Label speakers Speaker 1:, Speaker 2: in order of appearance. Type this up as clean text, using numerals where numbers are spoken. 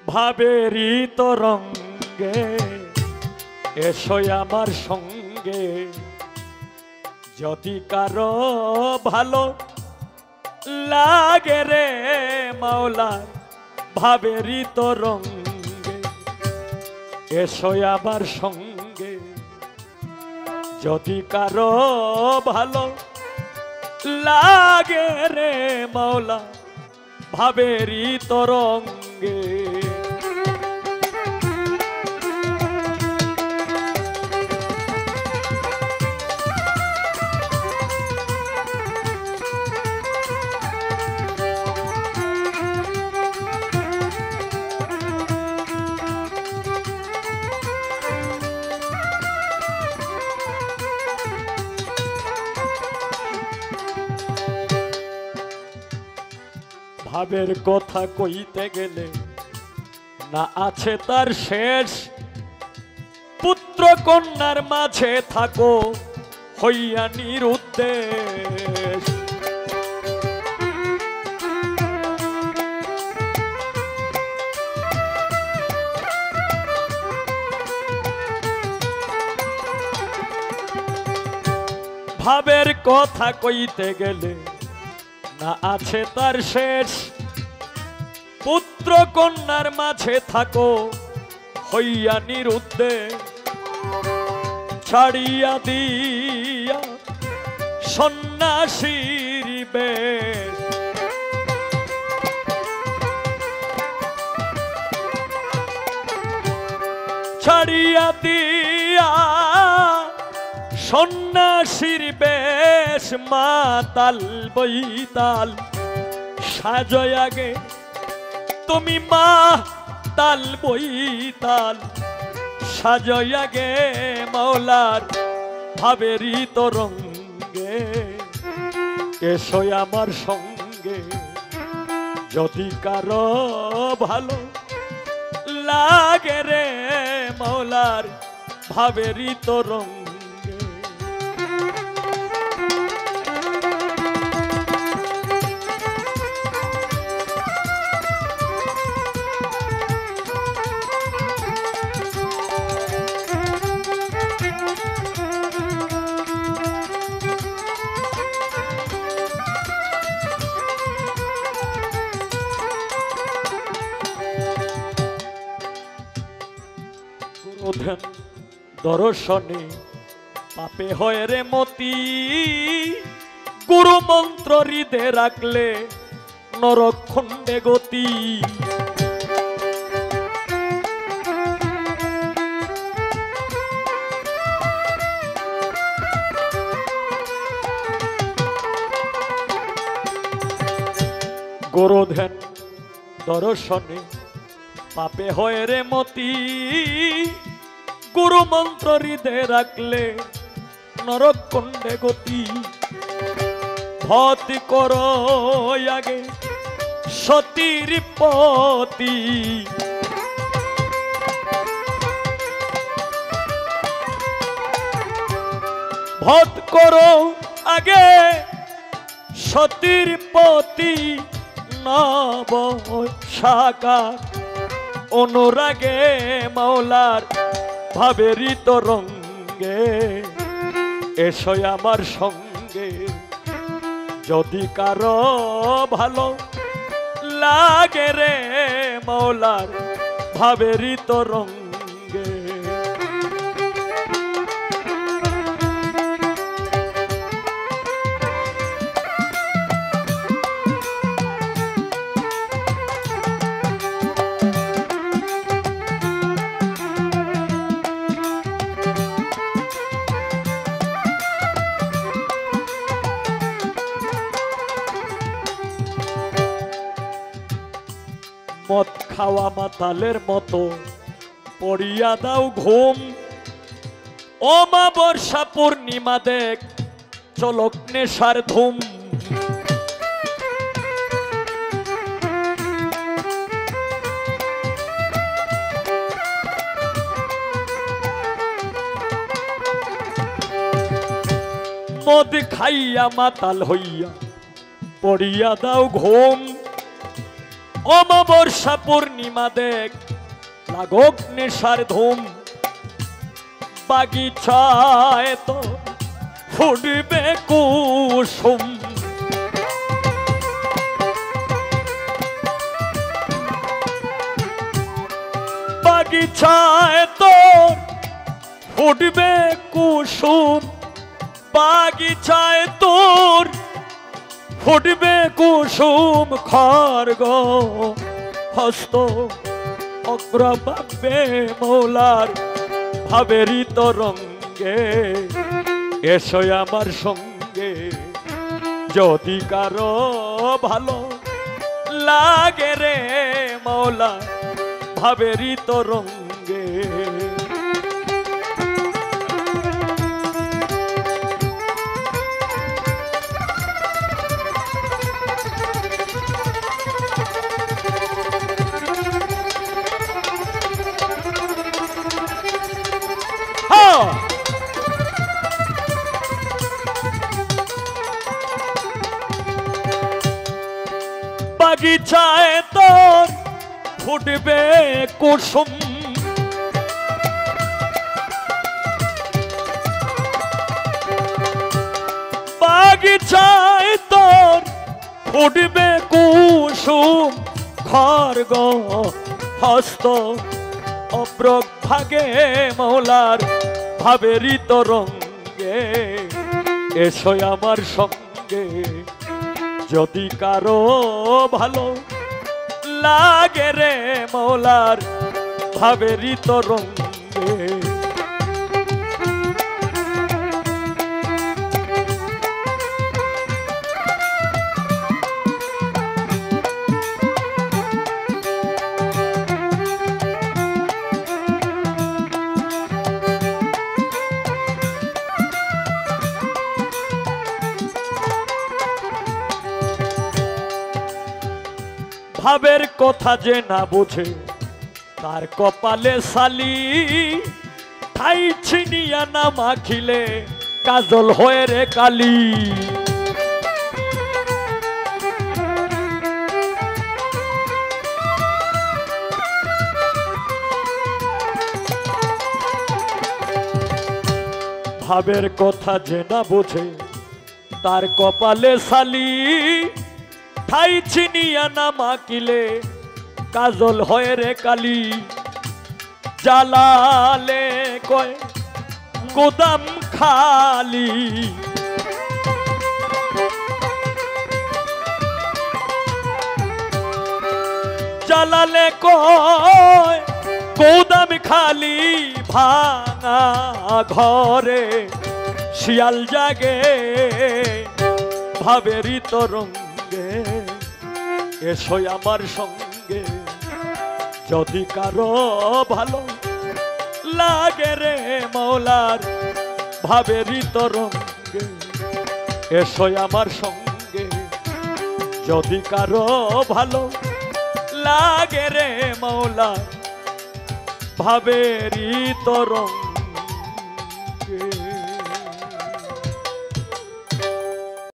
Speaker 1: ভাবেরই তরঙ্গে এসো আমার সঙ্গে যদি কারো ভালো লাগে রে মাওলা ভাবেরই তরঙ্গে এসো আমার সঙ্গে যদি কারো ভালো লাগে রে মাওলা ভাবেরই তরঙ্গে ভাবের কথা কইতে গেলে না আছে তার শেষ পুত্র কন্যার মাঝে থাকো হইয়া নিরুদ্দেশ ভাবের কথা কইতে গেলে না আছে তার শেষ পুত্র কন্যার মাঝে থাকো হইয়া নিরুদ্দেশ ছাড়িয়া দিয়া সন্ন্যাসীর বেশ ছাড়িয়া দিয়া সন্ন্যাসীর বেশ মাতাল বৈতাল সাজয় আগে তুমি মা তাল বৈতাল সাজয় আগে মাওলার ভাবেরই তরঙ্গে এসো আমার সঙ্গে যদি কারো ভালো লাগে রে মাওলার ভাবেরই তরঙ্গে দর্শনে পাপে হয় রে মতি গুরু মন্ত্র হৃদে রাখলে নরকখণ্ডে গতি গুরুধ্যান দর্শনে পাপে হয় রে মতি গুরু মন্ত্র হৃদে রাখলে নরকখণ্ডে গতি ভক্তি করো আগে সতীর পতি ভক্ত করো আগে সতীর পতি নব শাখা অনুরাগে মাওলার ভাবেরই তরঙ্গে এসো আমার সঙ্গে যদি কারো ভালো লাগে রে মাওলার ভাবেরই তরঙ্গে মদ খাওয়া মাতালের মতো পড়িয়া দাও ঘুম অমাবস্যা পূর্ণিমা দেখ চলক নেশার ধুম মদ খাইয়া মাতাল হইয়া পড়িয়া দাও ঘুম অমাবস্যা পূর্ণিমা দেখ লাগোক নেশার ধুম বাগিচায় তো ফুটবে কুসুম বাগিচায় তোর ফুটবে কুসুম বাগিচায় তোর ফুটবে কুসুম খর্গ হস্ত অগ্রভাবে মৌলার ভাবেরই তরঙ্গে এসো আমার সঙ্গে যদি কারো ভালো লাগে রে মৌলা ভাবেরই তরঙ্গে বাগিচায় তোর ফুটবে কুসুম বাগিচায় তোর ফুটবে কুসুম খর্গ হস্ত অব্রভাগে মৌলার ভাবেরই তরঙ্গে এসো আমার সঙ্গে যদি কারো ভালো লাগে রে মৌলার ভাবেরই তরঙ্গে ভাবের কথা যে না বোঝে তার কপালে সালি ঠাই ছিনিয়া না মাখিলে কাজল হয়ে রে কালি ভাবের কথা যে না বোঝে তার কপালে সালি ঠাই ছিনিয়া না মাকিলে কাজল হয় রে কালি জালালে কয় গোদাম খালি জালালে কয় গোদাম খালি ভাঙা ঘরে শিয়াল জাগে ভাবেরই তরঙ্গে এসো আমার সঙ্গে যদি কারো ভালো লাগে রে মৌলার ভাবেরই তরঙ্গে এসো আমার সঙ্গে যদি কারো ভালো লাগে রে মৌলার ভাবেরই তরঙ্গে